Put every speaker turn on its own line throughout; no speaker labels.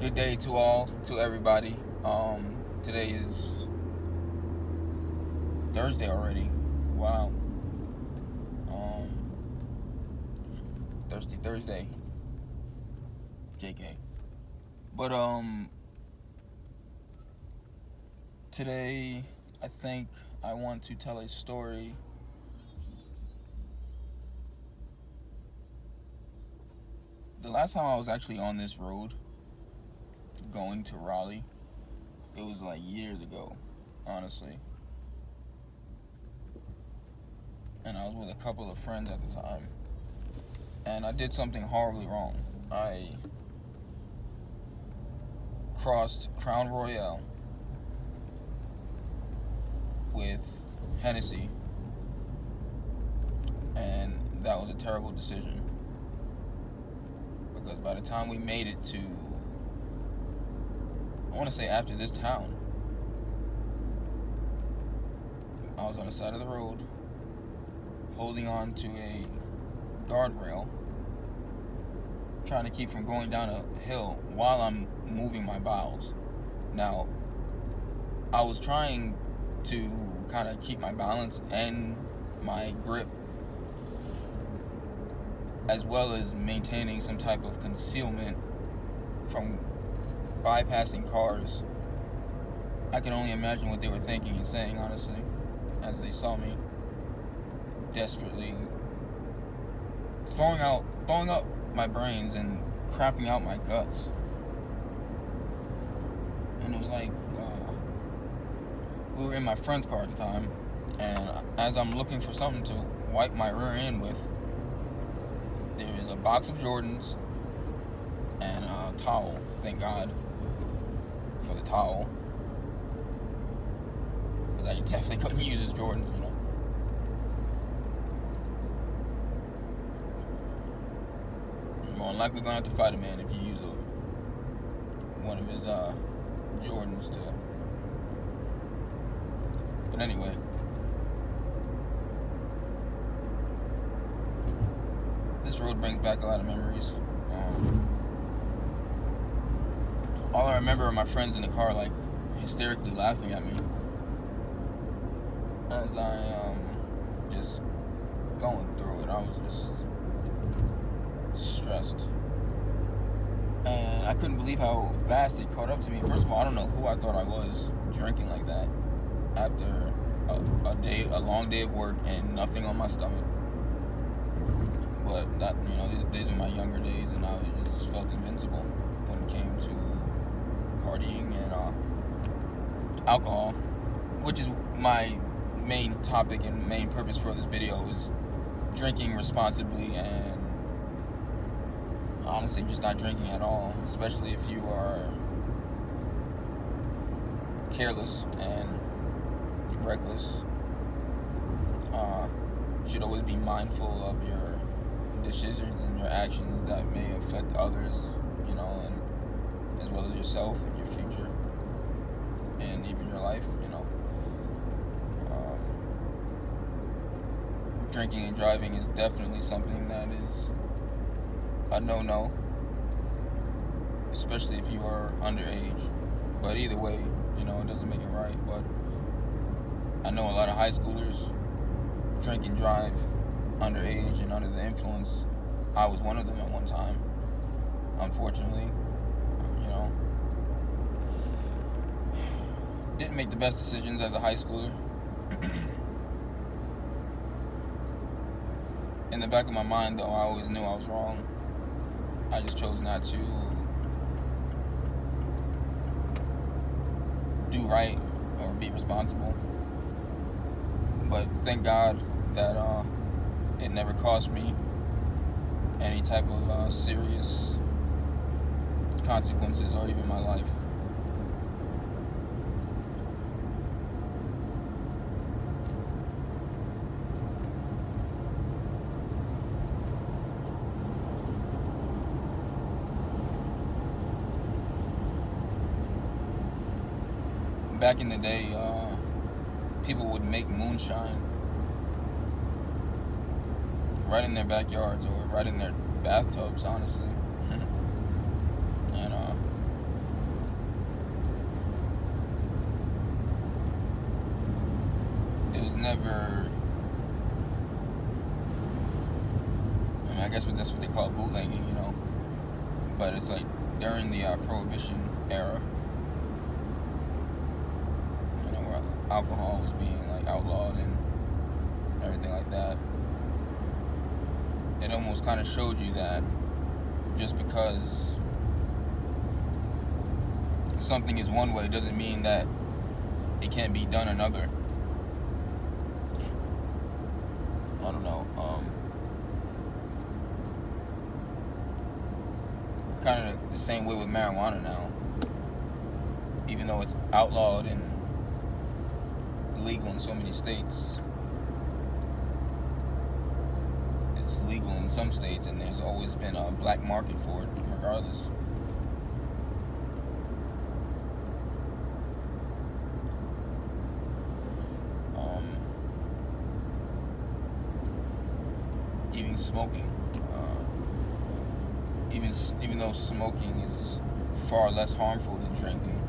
Good day to all, to everybody. Today is Thursday already. Wow. Thirsty Thursday. JK. But today I think I want to tell a story. The last time I was actually on this road going to Raleigh, it was like years ago, honestly. And I was with a couple of friends at the time. And I did something horribly wrong. I crossed Crown Royale with Hennessy. And that was a terrible decision. Because by the time we made it to, I want to say after this town, I was on the side of the road holding on to a guardrail, trying to keep from going down a hill while I'm moving my bowels. Now, I was trying to kind of keep my balance and my grip, as well as maintaining some type of concealment from bypassing cars. I can only imagine what they were thinking and saying, honestly, as they saw me desperately throwing up my brains and crapping out my guts. And it was like, we were in my friend's car at the time, and as I'm looking for something to wipe my rear end with, there is a box of Jordans and a towel. Thank God for the towel, because I definitely couldn't use his Jordans, you know. You're more likely gonna have to fight a man if you use one of his Jordans to. But anyway, this road brings back a lot of memories. All I remember are my friends in the car, like, hysterically laughing at me as I just going through it. I was just stressed, and I couldn't believe how fast it caught up to me. First of all, I don't know who I thought I was drinking like that after a long day of work and nothing on my stomach. But that, these were my younger days, and I just felt invincible when it came to partying and alcohol, which is my main topic and main purpose for this video, is drinking responsibly and honestly just not drinking at all, especially if you are careless and reckless. You should always be mindful of your decisions and your actions that may affect others, and as well as yourself and your future and even your life. Drinking and driving is definitely something that is a no-no, especially if you are underage. But either way, it doesn't make it right. But I know a lot of high schoolers drink and drive underage and under the influence. I was one of them at one time, unfortunately. Didn't make the best decisions as a high schooler. In the back of my mind, though, I always knew I was wrong. I just chose not to do right or be responsible. But thank God that it never cost me any type of serious consequences or even my life. Back in the day, people would make moonshine right in their backyards or right in their bathtubs, honestly. And never. I mean, I guess that's what they call bootlegging, you know. But it's like during the Prohibition era, you know, where alcohol was being like outlawed and everything like that. It almost kind of showed you that just because something is one way doesn't mean that it can't be done another. I don't know. Kind of the same way with marijuana now. Even though it's outlawed and legal in so many states, it's legal in some states, and there's always been a black market for it, regardless. Even smoking. Even though smoking is far less harmful than drinking,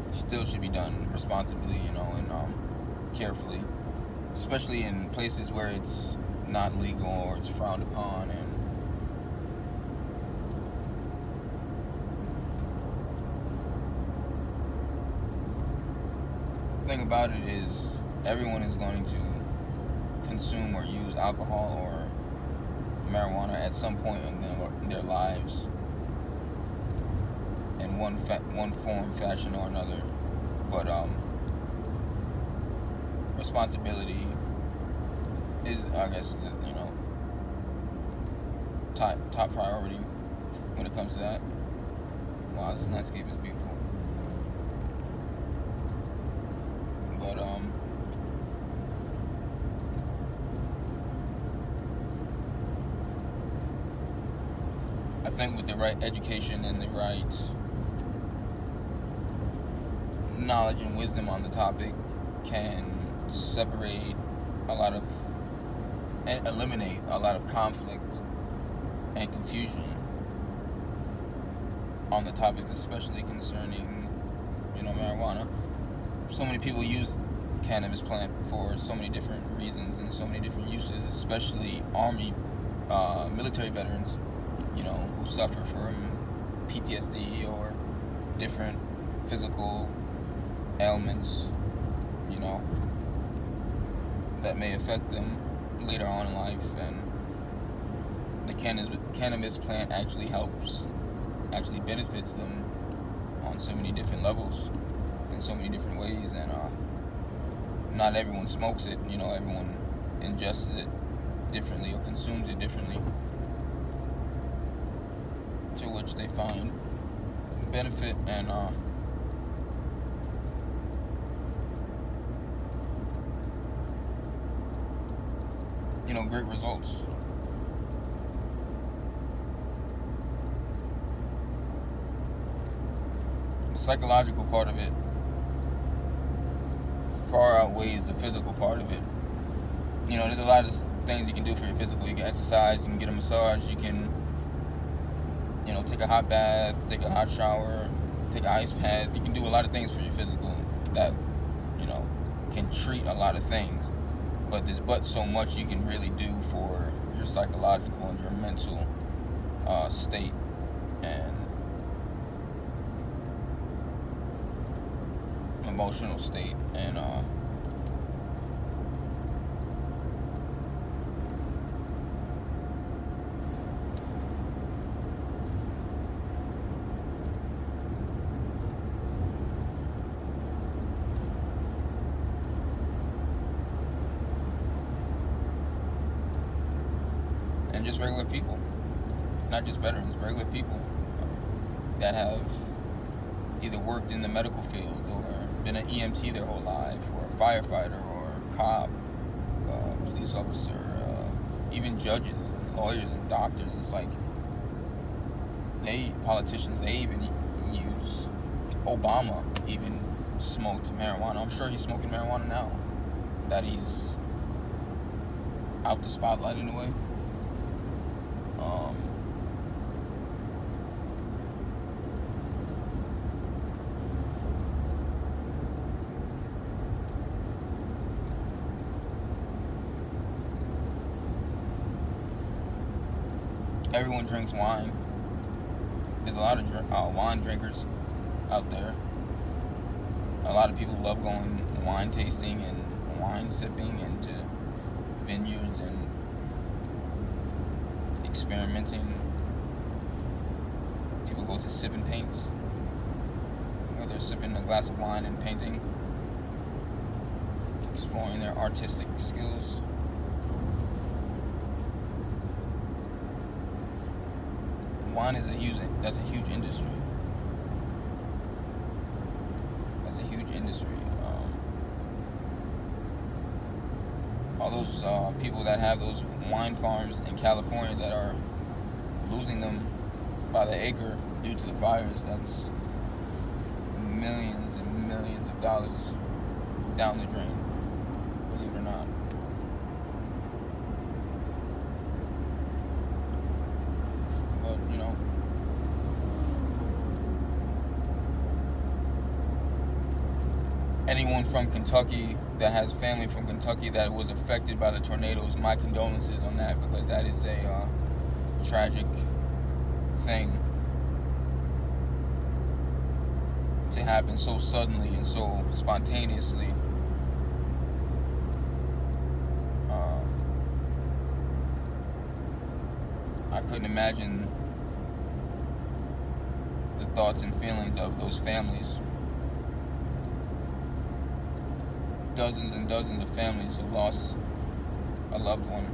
it still should be done responsibly, you know, and carefully, especially in places where it's not legal or it's frowned upon. And the thing about it is, everyone is going to consume or use alcohol or marijuana at some point in their lives, in one form, fashion, or another. But responsibility is, I guess, you know, top priority when it comes to that. Wow, this landscape is beautiful. But I think with the right education and the right knowledge and wisdom on the topic, can separate a lot of and eliminate a lot of conflict and confusion on the topics, especially concerning, you know, marijuana. So many people use cannabis plant for so many different reasons and so many different uses, especially Army, military veterans, you know, who suffer from PTSD or different physical ailments, you know, that may affect them later on in life. And the cannabis plant actually benefits them on so many different levels, in so many different ways. And not everyone smokes it, you know, everyone ingests it differently or consumes it differently, to which they find benefit and you know, great results. The psychological part of it far outweighs the physical part of it. You know, there's a lot of things you can do for your physical. You can exercise, you can get a massage, you can, you know, take a hot bath, take a hot shower, take an ice bath. You can do a lot of things for your physical that, you know, can treat a lot of things. But there's so much you can really do for your psychological and your mental state and emotional state. And just regular people, not just veterans, regular people that have either worked in the medical field or been an EMT their whole life, or a firefighter, or a cop, police officer, even judges and lawyers and doctors. It's like politicians, they even use, Obama even smoked marijuana. I'm sure he's smoking marijuana now that he's out the spotlight in a way. everyone drinks wine. There's a lot of wine drinkers out there. A lot of people love going wine tasting and wine sipping into vineyards and experimenting. People go to sip and paints, where they're sipping a glass of wine and painting, exploring their artistic skills. Wine is that's a huge industry. That's a huge industry. All those people that have those wine farms in California that are losing them by the acre due to the fires, that's millions and millions of dollars down the drain, believe it or not. But, anyone from Kentucky that has family from Kentucky that was affected by the tornadoes, my condolences on that, because that is a tragic thing to happen so suddenly and so spontaneously. I couldn't imagine the thoughts and feelings of those families. Dozens and dozens of families who lost a loved one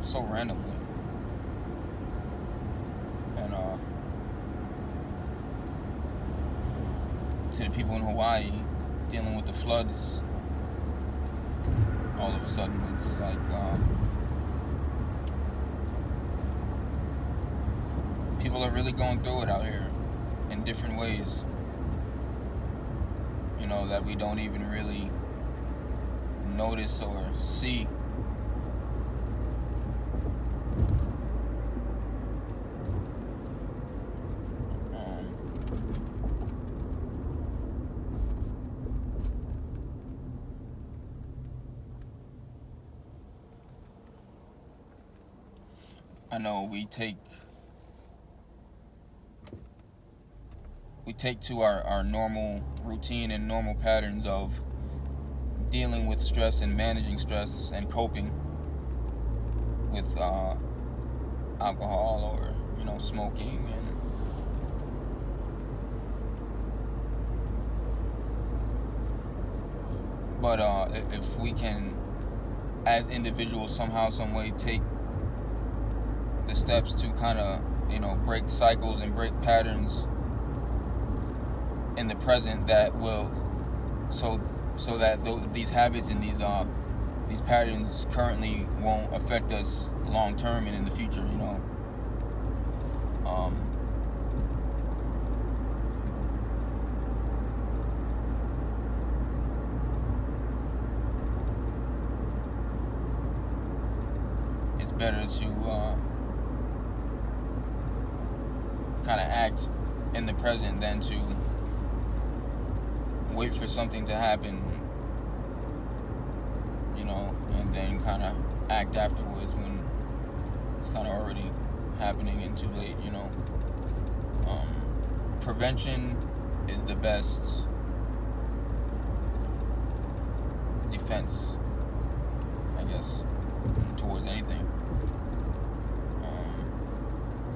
so randomly. And to the people in Hawaii dealing with the floods, all of a sudden it's like people are really going through it out here in different ways, that we don't even really notice or see. I know we take to our normal routine and normal patterns of dealing with stress and managing stress and coping with alcohol or smoking, but if we can as individuals somehow, some way take the steps to kind of break cycles and break patterns in the present, that will so that these habits and these patterns currently won't affect us long term and in the future. It's better to kind of act in the present than to wait for something to happen, and then kind of act afterwards when it's kind of already happening and too late. Prevention is the best defense, I guess, towards anything,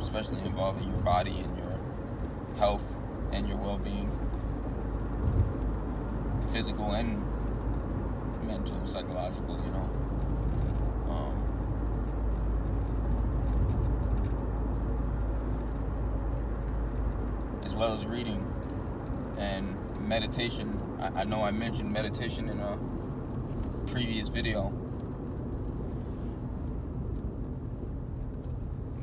especially involving your body and your health and your well-being, physical and mental, psychological, as well as reading and meditation. I know I mentioned meditation in a previous video,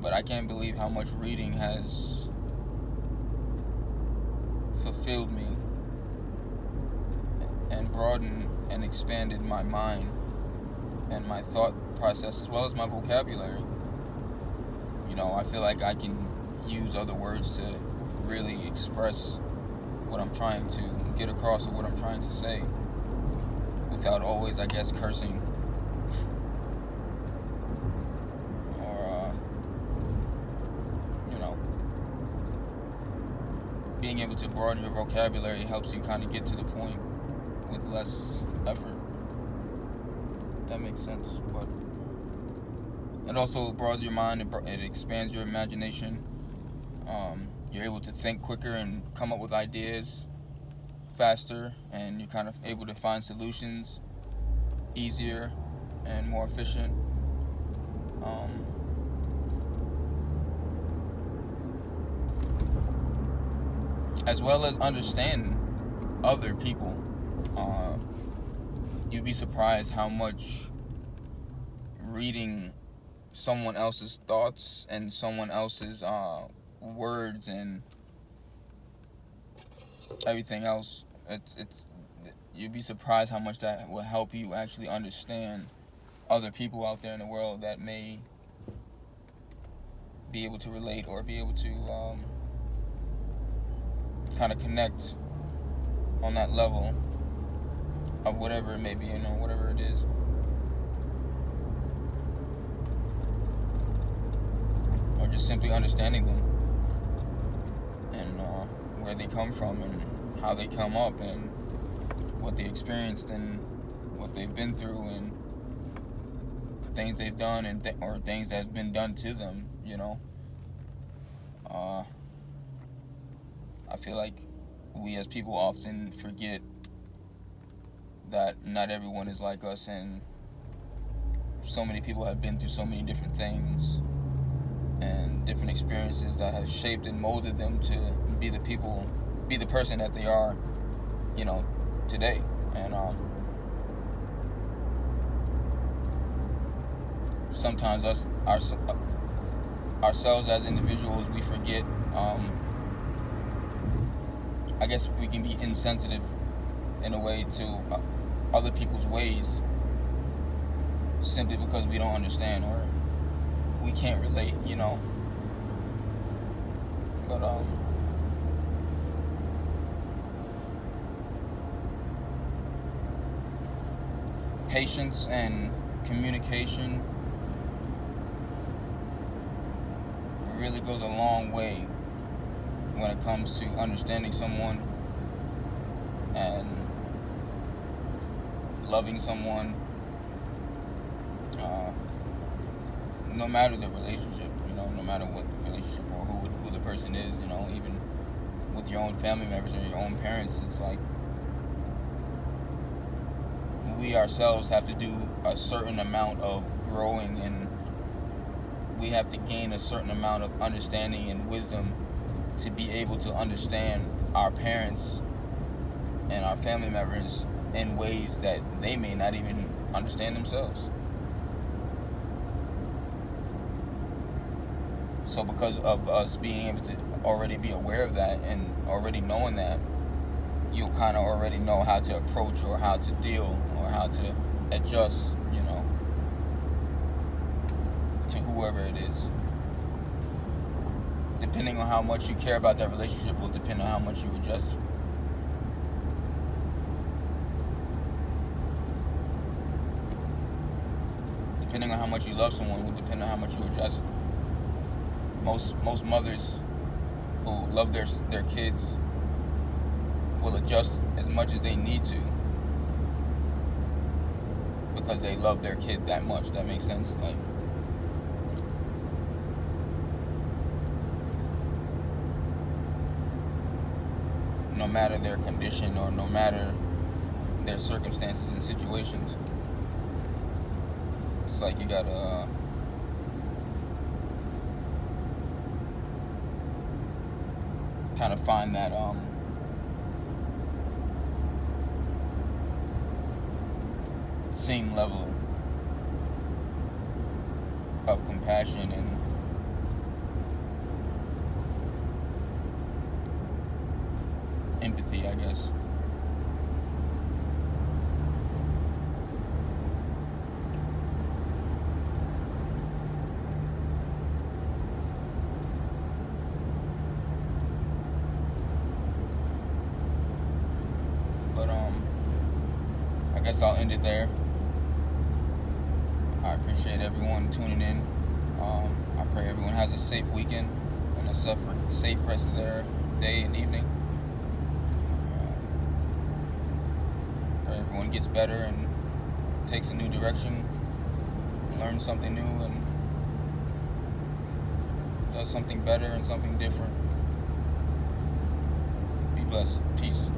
but I can't believe how much reading has fulfilled me and broadened and expanded my mind and my thought process, as well as my vocabulary. I feel like I can use other words to really express what I'm trying to get across or what I'm trying to say without always, I guess, cursing or being able to broaden your vocabulary helps you kind of get to the point with less effort. That makes sense. But it also broadens your mind. It expands your imagination. You're able to think quicker and come up with ideas faster, and you're kind of able to find solutions easier and more efficient. As well as understand other people. You'd be surprised how much reading someone else's thoughts and someone else's words and everything else, you'd be surprised how much that will help you actually understand other people out there in the world that may be able to relate or be able to kind of connect on that level of whatever it may be, whatever it is. Or just simply understanding them and where they come from and how they come up and what they experienced and what they've been through and things they've done and or things that's been done to them, I feel like we as people often forget that not everyone is like us, and so many people have been through so many different things and different experiences that have shaped and molded them to be the person that they are, today. And sometimes ourselves as individuals, we forget. I guess we can be insensitive in a way to other people's ways simply because we don't understand or we can't relate, But patience and communication really goes a long way when it comes to understanding someone and loving someone, no matter the relationship, no matter what the relationship or who the person is, even with your own family members or your own parents. It's like we ourselves have to do a certain amount of growing, and we have to gain a certain amount of understanding and wisdom to be able to understand our parents and our family members in ways that they may not even understand themselves. So because of us being able to already be aware of that and already knowing that, you'll kind of already know how to approach or how to deal or how to adjust, to whoever it is. Depending on how much you care about that relationship will depend on how much you adjust. Depending on how much you love someone will depend on how much you adjust. Most mothers who love their kids will adjust as much as they need to because they love their kid that much. That makes sense? Like, no matter their condition or no matter their circumstances and situations, it's like you gotta kind of find that same level of compassion and empathy, I guess. But I guess I'll end it there. I appreciate everyone tuning in. I pray everyone has a safe weekend and a safe rest of their day and evening. Pray everyone gets better and takes a new direction, learns something new, and does something better and something different. Be blessed. Peace.